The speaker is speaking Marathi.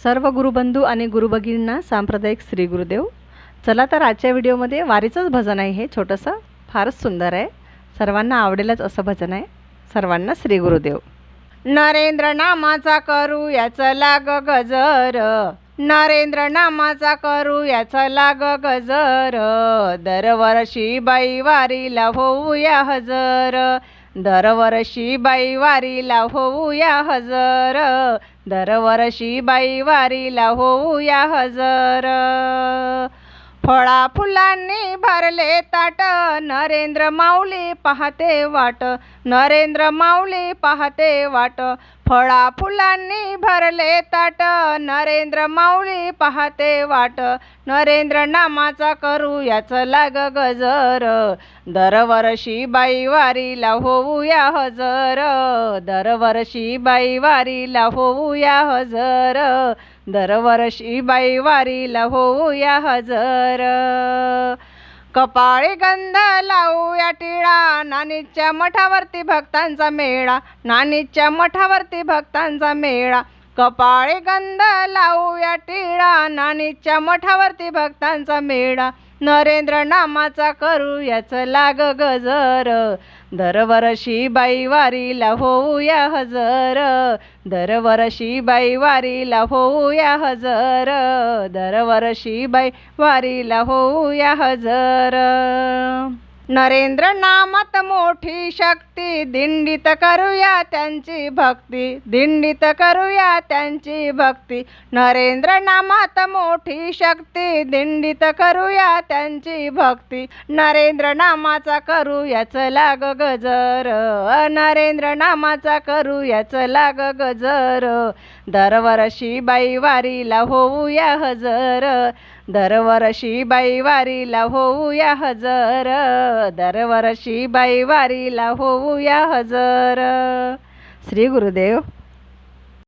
सर्व गुरुबंधू आणि गुरुभगिनींना सांप्रदायिक श्री गुरुदेव. चला तर आजच्या व्हिडिओमध्ये वारीचंच भजन आहे. हे छोटंसं फारच सुंदर आहे, सर्वांना आवडेलच असं भजन आहे. सर्वांना श्री गुरुदेव. नरेंद्र नामाचा करू याचा लाग गजर, नरेंद्र नामाचा करू याचा लाग गजर, दरवर्षी बाई वारीला होऊया हजर, दरवर्षी बाई वारीला होऊया हजर, दरवर्षी बाई वारीला होऊया हजर. फळा फुलांनी भरले ताट, नरेंद्र माऊली पाहते वाट, नरेंद्र माऊली पाहते वाट, फळा फुलांनी भरले ताट, नरेंद्र माऊली पाहते वाट, नरेंद्र नामाचा करू याचं लाग गजर, दरवर्षी बाई वारीला होऊया हजर, दरवर्षी बाई वारीला होऊया हजर, दरवर्षी बाई वारीला होऊया हजर. कपाळी गंध लावूया टिळा, नानीच्या मठावरती भक्तांचा मेळा, नानीच्या मठावरती भक्तांचा मेळा, कपाळी गंध लावूया टिळा, नानीच्या मठावरती भक्तांचा मेळा, नरेंद्र नामाचा करू याचं लाग गजर, दरवर्षी बाई वारीला होऊया हजर, दरवर्षी बाई वारीला होऊया हजर, दरवर्षी बाई वारीला होऊया हजर. नरेंद्र नामात मोठी शक्ती, दिंडीत करूया त्यांची भक्ती, दिंडीत करूया त्यांची भक्ती, नरेंद्र नामात मोठी शक्ती, दिंडीत करूया त्यांची भक्ती, नरेंद्र नामाचा करू याचं लाग गजर, नरेंद्र नामाचा करू याचं लाग गजर, दरवर्षी बाई वारीला होऊया हजर, दरवर्षी बाई वारीला होऊया हजर, दरवर्षी बाई वारीला होऊया हजर. श्री गुरुदेव.